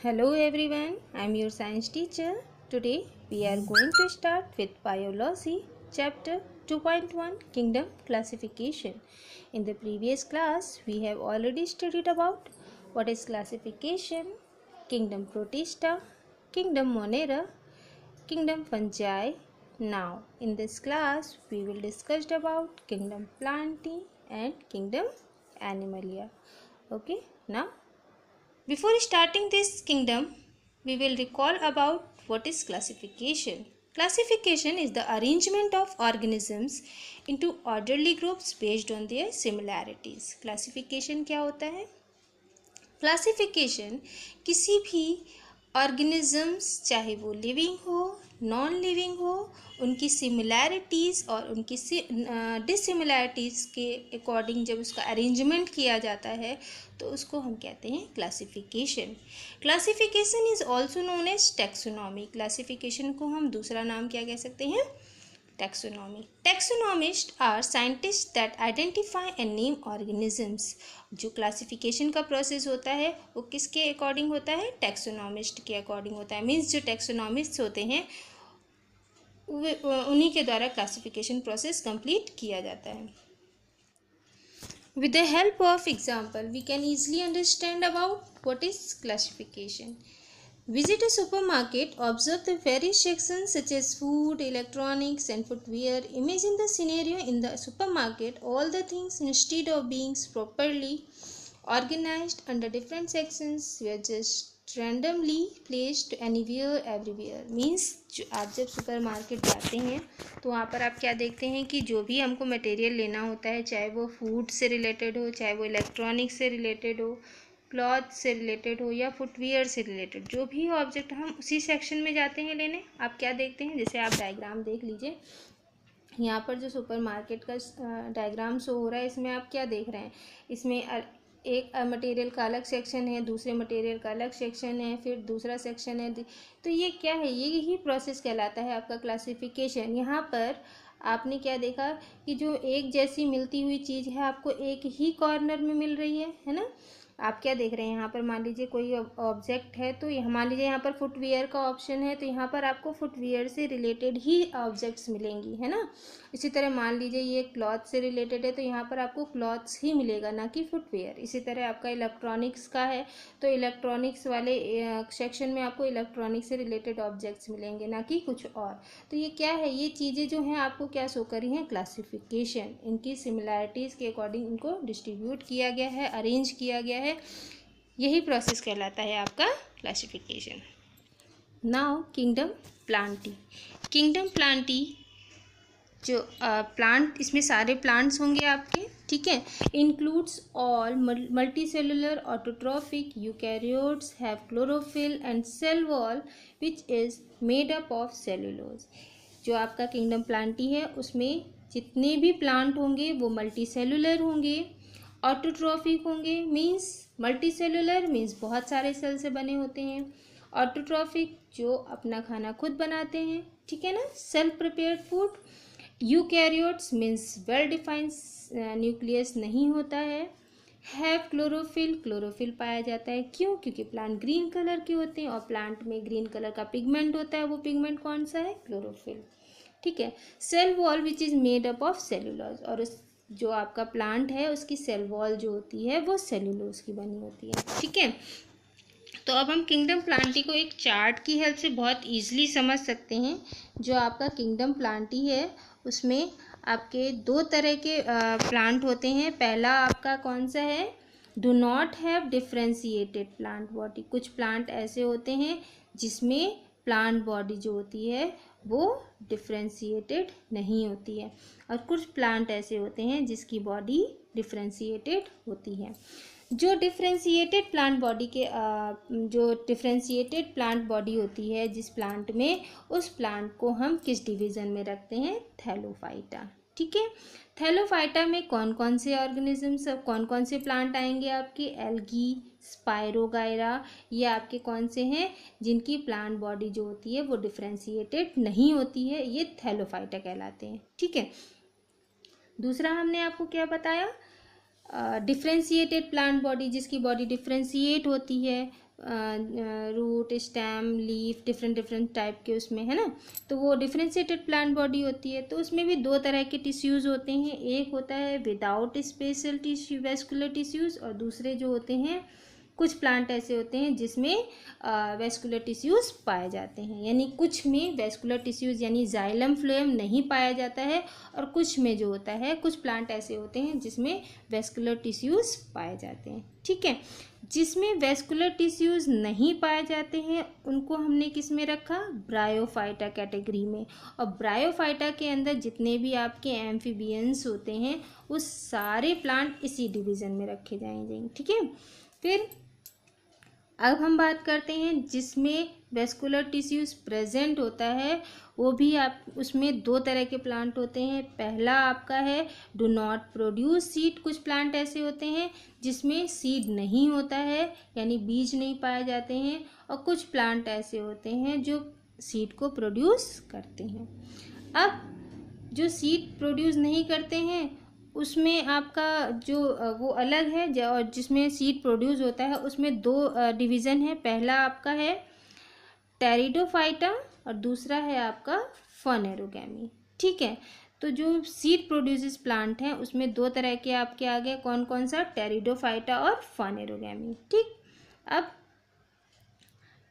Hello everyone, I am your science teacher. Today we are going to start with biology chapter 2.1 kingdom classification. In the previous class we have already studied about what is classification, kingdom Protista, kingdom Monera, kingdom Fungi. Now in this class we will discuss about kingdom Plantae and kingdom Animalia. Okay, now before starting this kingdom, we will recall about what is classification. Classification is the arrangement of organisms into orderly groups based on their similarities. Classification क्या होता है? Classification किसी भी organisms चाहे वो living हो non living हो उनकी सिमिलैरिटीज़ और उनकी डिसिमिलैरिटीज़ के अकॉर्डिंग जब उसका अरेंजमेंट किया जाता है तो उसको हम कहते हैं classification. Classification is also known as taxonomy. Classification को हम दूसरा नाम क्या कह सकते हैं? Taxonomy. Taxonomist are scientist that identify and name organisms. जो क्लासिफिकेशन का प्रोसेस होता है वो किसके अकॉर्डिंग होता है? टैक्सोनॉमिस्ट के अकॉर्डिंग होता है। मीन्स जो टैक्सोनॉमिस्ट होते हैं उन्हीं के द्वारा क्लासिफिकेशन प्रोसेस कंप्लीट किया जाता है। With the help of example we can easily understand about what is classification. Visit a supermarket, observe the various sections such as food, electronics and footwear. Imagine the scenario in the supermarket. All the things instead of being properly organized under different sections were just randomly placed anywhere, everywhere. Means आप जब supermarket जाते हैं तो वहाँ पर आप क्या देखते हैं कि जो भी हमको मटेरियल लेना होता है चाहे वो फूड से रिलेटेड हो चाहे वो इलेक्ट्रॉनिक्स से रिलेटेड हो क्लॉथ से रिलेटेड हो या फुटवियर से रिलेटेड जो भी ऑब्जेक्ट हम उसी सेक्शन में जाते हैं लेने। आप क्या देखते हैं? जैसे आप डायग्राम देख लीजिए, यहाँ पर जो सुपरमार्केट का डायग्राम शो हो रहा है इसमें आप क्या देख रहे हैं? इसमें एक मटेरियल का अलग सेक्शन है, दूसरे मटेरियल का अलग सेक्शन है, फिर दूसरा सेक्शन है। तो ये क्या है? ये यही प्रोसेस कहलाता है आपका क्लासिफिकेशन। यहाँ पर आपने क्या देखा कि जो एक जैसी मिलती हुई चीज़ है आपको एक ही कॉर्नर में मिल रही है ना। आप क्या देख रहे हैं? यहाँ पर मान लीजिए कोई ऑब्जेक्ट है तो मान लीजिए यहाँ पर फुटवियर का ऑप्शन है तो यहाँ पर आपको फुटवियर से रिलेटेड ही ऑब्जेक्ट्स मिलेंगी, है ना। इसी तरह मान लीजिए ये क्लॉथ से रिलेटेड है तो यहाँ पर आपको क्लॉथ्स ही मिलेगा ना कि फुटवियर। इसी तरह आपका इलेक्ट्रॉनिक्स का है तो इलेक्ट्रॉनिक्स वाले सेक्शन में आपको इलेक्ट्रॉनिक्स से रिलेटेड ऑब्जेक्ट्स मिलेंगे ना कि कुछ और। तो ये क्या है? ये चीज़ें जो हैं आपको क्या शो करी हैं? क्लासिफिकेशन। इनकी सिमिलैरिटीज़ के अकॉर्डिंग इनको डिस्ट्रीब्यूट किया गया है, अरेंज किया गया है। यही प्रोसेस कहलाता है आपका classification. Now kingdom Plantae. Kingdom Plantae जो प्लांट, इसमें सारे प्लांट्स होंगे आपके, ठीक है। Includes all multicellular autotrophic eukaryotes have chlorophyll and cell wall which is made up of cellulose. जो आपका किंगडम प्लांटी है उसमें जितने भी प्लांट होंगे वो मल्टीसेलुलर होंगे, ऑटोट्रॉफिक होंगे। मीन्स मल्टीसेलुलर मीन्स बहुत सारे सेल से बने होते हैं, ऑटोट्रॉफिक जो अपना खाना खुद बनाते हैं, ठीक है ना, self prepared food. Eukaryotes means well defined nucleus नहीं होता है। हैव क्लोरोफिल, क्लोरोफिल पाया जाता है। क्यों? क्योंकि प्लांट ग्रीन कलर के होते हैं और प्लांट में ग्रीन कलर का पिगमेंट होता है। वो पिगमेंट कौन सा है? क्लोरोफिल, ठीक है। Cell wall which is made up of cellulose, और उस जो आपका प्लांट है उसकी सेल वॉल जो होती है वो सेलुलोज की बनी होती है, ठीक है। तो अब हम किंगडम प्लांटी को एक चार्ट की हेल्प से बहुत ईजिली समझ सकते हैं। जो आपका किंगडम प्लांटी है उसमें आपके दो तरह के प्लांट होते हैं। पहला आपका कौन सा है? Do not have differentiated plant body. कुछ प्लांट ऐसे होते हैं जिसमें प्लांट बॉडी जो होती है वो डिफ्रेंशिएटेड नहीं होती है, और कुछ प्लांट ऐसे होते हैं जिसकी बॉडी डिफ्रेंशिएटेड होती है। जो डिफ्रेंशिएटेड प्लांट बॉडी के जो डिफ्रेंशिएटेड प्लांट बॉडी होती है जिस प्लांट में, उस प्लांट को हम किस डिवीज़न में रखते हैं? थैलोफाइटा, ठीक है। थैलोफाइटा में कौन कौन से ऑर्गेनिजम्स, कौन कौन से प्लांट आएंगे आपके? एल्गी, स्पाइरोगाइरा, ये आपके कौन से हैं जिनकी प्लांट बॉडी जो होती है वो डिफ्रेंशिएटेड नहीं होती है, ये थैलोफाइटा कहलाते हैं, ठीक है। दूसरा हमने आपको क्या बताया? डिफ्रेंशिएटेड प्लांट बॉडी, जिसकी बॉडी डिफ्रेंशिएट होती है root, stem, leaf, different different type के उसमें, है ना। तो वो डिफरेंशिएटेड प्लांट बॉडी होती है। तो उसमें भी दो तरह के टिश्यूज़ होते हैं, एक होता है without special tissue vascular tissues, और दूसरे जो होते हैं कुछ प्लांट ऐसे होते हैं जिसमें वेस्कुलर टिश्यूज़ पाए जाते हैं, यानी कुछ में वेस्कुलर टिश्यूज़ यानी जाइलम फ्लोएम नहीं पाया जाता है, और कुछ में जो होता है कुछ प्लांट ऐसे होते हैं जिसमें वेस्कुलर टिश्यूज़ पाए जाते हैं। ठीक है, जिसमें वेस्कुलर टिश्यूज़ नहीं पाए जाते हैं उनको हमने किस में रखा, ब्रायोफाइटा कैटेगरी में। और ब्रायोफाइटा के अंदर जितने भी आपके एम्फीबियंस होते हैं वो सारे प्लांट इसी डिवीज़न में रखे जाएंगे। ठीक है, फिर अब हम बात करते हैं जिसमें वेस्कुलर टिश्यूज़ प्रेजेंट होता है, वो भी आप उसमें दो तरह के प्लांट होते हैं। पहला आपका है डू नॉट प्रोड्यूस सीड, कुछ प्लांट ऐसे होते हैं जिसमें सीड नहीं होता है यानी बीज नहीं पाए जाते हैं, और कुछ प्लांट ऐसे होते हैं जो सीड को प्रोड्यूस करते हैं। अब जो सीड प्रोड्यूस नहीं करते हैं उसमें आपका जो वो अलग है, और जिसमें सीड प्रोड्यूस होता है उसमें दो डिवीज़न है। पहला आपका है टेरिडोफाइटा और दूसरा है आपका फानेरोगैमी। ठीक है, तो जो सीड प्रोड्यूसेस प्लांट हैं उसमें दो तरह के आपके आ गए, कौन कौन सा, टेरिडोफाइटा और फानेरोगैमी। ठीक, अब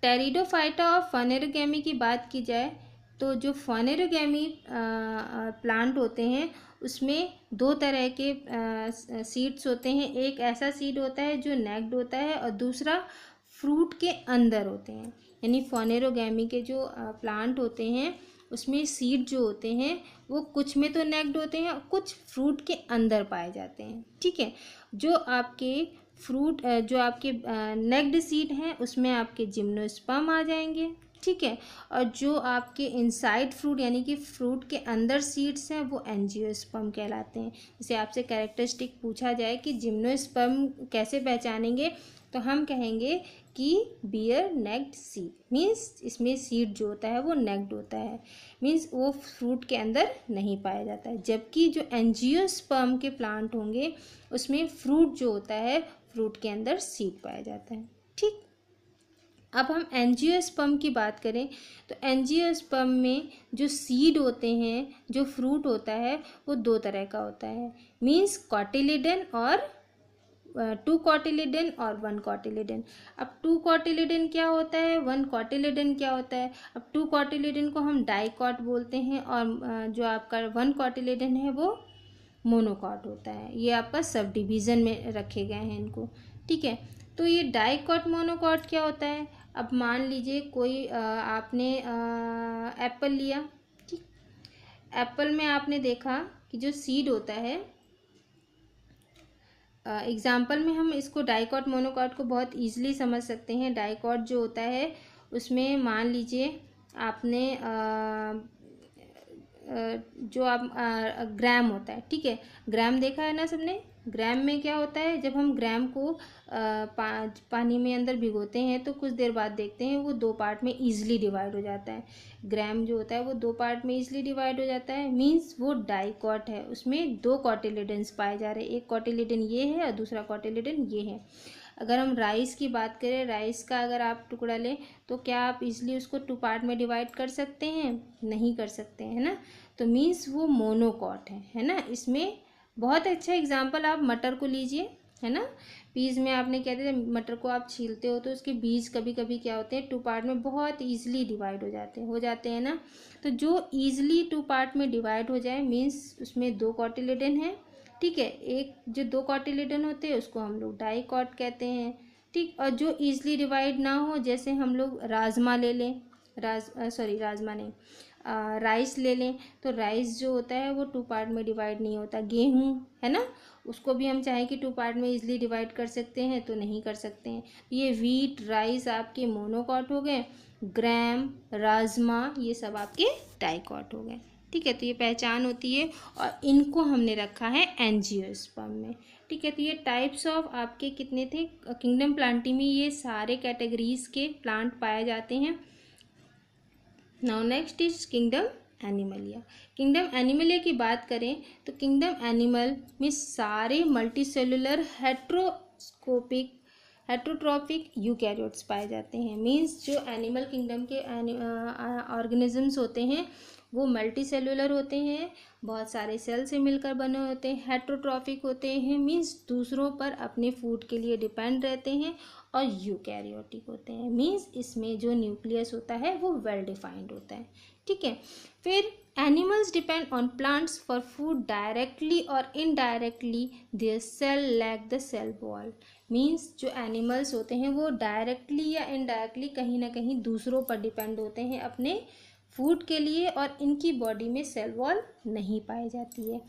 टेरिडोफाइटा और फानेरोगैमी की बात की जाए तो जो फानेरोगैमी प्लांट होते हैं उसमें दो तरह के सीड्स होते हैं। एक ऐसा सीड होता है जो नेक्ड होता है और दूसरा फ्रूट के अंदर होते हैं। यानी फानेरोगैमी के जो प्लांट होते हैं उसमें सीड जो होते हैं वो कुछ में तो नेक्ड होते हैं और कुछ फ्रूट के अंदर पाए जाते हैं। ठीक है, जो आपके फ्रूट जो आपके नेक्ड सीड हैं उसमें आपके जिम्नोस्पर्म आ जाएंगे। ठीक है, और जो आपके इनसाइड फ्रूट यानी कि फ्रूट के अंदर सीड्स हैं वो एंजियोस्पर्म कहलाते हैं। जैसे आपसे कैरेक्टरिस्टिक पूछा जाए कि जिम्नोस्पर्म कैसे पहचानेंगे, तो हम कहेंगे कि बियर नेक्ड सीड, मीन्स इसमें सीड जो होता है वो नेक्ड होता है, मीन्स वो फ्रूट के अंदर नहीं पाया जाता है। जबकि जो एंजियोस्पर्म के प्लांट होंगे उसमें फ्रूट जो होता है फ्रूट के अंदर सीड पाया जाता है। ठीक, अब हम एंजियोस्पर्म की बात करें तो एंजियोस्पर्म में जो सीड होते हैं, जो फ्रूट होता है वो दो तरह का होता है, मीन्स कॉटिलिडन और टू कॉटिलिडन और वन कॉटिलिडन। अब टू कॉटिलिडन क्या होता है, वन कॉटिलिडन क्या होता है। अब टू कॉटिलिडन को हम डाइकॉट बोलते हैं और जो आपका वन कॉटिलिडन है वो मोनोकॉट होता है। ये आपका सब डिवीज़न में रखे गए हैं इनको। ठीक है, तो ये डाइकॉट मोनोकॉट क्या होता है। अब मान लीजिए कोई आपने एप्पल लिया। ठीक, एप्पल में आपने देखा कि जो सीड होता है, एग्जाम्पल में हम इसको डाइकॉट मोनोकॉट को बहुत ईजिली समझ सकते हैं। डाइकॉट जो होता है उसमें मान लीजिए आपने जो आप ग्राम होता है, ठीक है, ग्राम देखा है ना सबने। ग्राम में क्या होता है, जब हम ग्राम को पानी में अंदर भिगोते हैं तो कुछ देर बाद देखते हैं वो दो पार्ट में ईजिली डिवाइड हो जाता है। ग्राम जो होता है वो दो पार्ट में ईजिली डिवाइड हो जाता है, मीन्स वो डाइकॉट है, उसमें दो कॉटिलिडन्स पाए जा रहे हैं। एक कॉटिलिडन ये है और दूसरा कॉटिलिडन ये है। अगर हम राइस की बात करें, राइस का अगर आप टुकड़ा लें तो क्या आप इजीली उसको टू पार्ट में डिवाइड कर सकते हैं, नहीं कर सकते हैं, है ना। तो मीन्स वो मोनोकॉट है ना। इसमें बहुत अच्छा एग्जांपल आप मटर को लीजिए, है ना। पीज में आपने कहते थे मटर को आप छीलते हो तो उसके बीज कभी कभी क्या होते हैं टू पार्ट में बहुत ईजिली डिवाइड हो जाते हैं ना। तो जो ईजिली टू पार्ट में डिवाइड हो जाए मीन्स उसमें दो कॉटिलिडन है। ठीक है, एक जो दो कॉटिलिडन होते हैं उसको हम लोग डाइकॉट कहते हैं। ठीक, और जो ईजिली डिवाइड ना हो, जैसे हम लोग राजमा ले लें, राजमा नहीं, राइस ले लें, तो राइस जो होता है वो टू पार्ट में डिवाइड नहीं होता। गेहूँ है ना, उसको भी हम चाहें कि टू पार्ट में इजीली डिवाइड कर सकते हैं तो नहीं कर सकते हैं। ये वीट, राइस आपके मोनोकॉट हो गए, ग्राम, राजमा ये सब आपके डाइकॉट हो गए। ठीक है, तो ये पहचान होती है और इनको हमने रखा है एंजियोस्पर्म में। ठीक है, तो ये टाइप्स ऑफ आपके कितने थे, किंगडम प्लांटी में ये सारे कैटेगरीज के प्लांट पाए जाते हैं। Now next is kingdom Animalia. Kingdom Animalia की बात करें तो किंगडम एनिमल में सारे मल्टी सेलुलर हेट्रोस्कोपिक हेट्रोट्रॉफिक यूकैरियोट्स पाए जाते हैं। मीन्स जो एनिमल किंगडम के ऑर्गेनिजम्स होते हैं वो मल्टी सेलुलर होते हैं, बहुत सारे सेल से मिलकर बने होते हैं। हेट्रोट्रॉफिक होते हैं मीन्स दूसरों पर अपने फूड के लिए डिपेंड रहते हैं। और यूकैरियोटिक होते हैं मीन्स इसमें जो न्यूक्लियस होता है वो वेल डिफाइंड होता है। ठीक है, फिर animals depend on plants for food directly और indirectly, their cell lack the cell wall. Means जो एनिमल्स होते हैं वो डायरेक्टली या इनडायरेक्टली कहीं ना कहीं दूसरों पर डिपेंड होते हैं अपने फूड के लिए, और इनकी बॉडी में सेल वॉल नहीं पाई जाती है।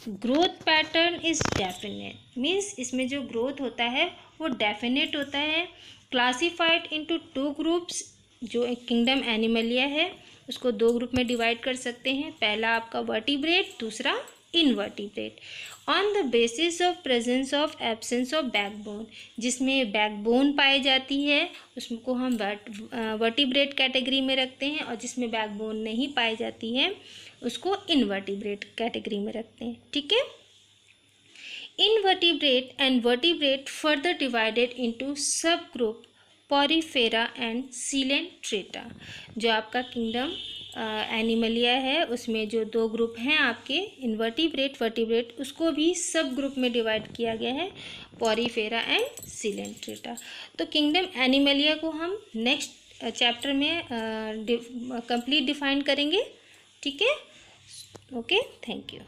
Growth pattern is definite means इसमें जो ग्रोथ होता है वो डेफिनेट होता है। क्लासिफाइड इनटू 2 ग्रुप्स, जो एक किंगडम एनिमलिया है उसको 2 ग्रुप में डिवाइड कर सकते हैं। पहला आपका वर्टिब्रेट, दूसरा invertebrate. On the basis of presence of absence of backbone, जिसमें बैकबोन पाई जाती है उसको हम वर्टिब्रेट कैटेगरी में रखते हैं, और जिसमें बैकबोन नहीं पाई जाती है उसको इनवर्टिब्रेट कैटेगरी में रखते हैं। ठीक है, invertebrate and vertebrate further divided into सब ग्रुप पॉरीफेरा एंड सीलेंट्रेटा। जो आपका किंगडम एनिमलिया है उसमें जो 2 ग्रुप हैं आपके इनवर्टिब्रेट वर्टिब्रेट, उसको भी सब ग्रुप में डिवाइड किया गया है, पॉरीफेरा एंड सीलेंट्रेटा। तो किंगडम एनिमलिया को हम नेक्स्ट चैप्टर में कंप्लीट डिफाइन करेंगे। ठीक है, ओके, थैंक यू।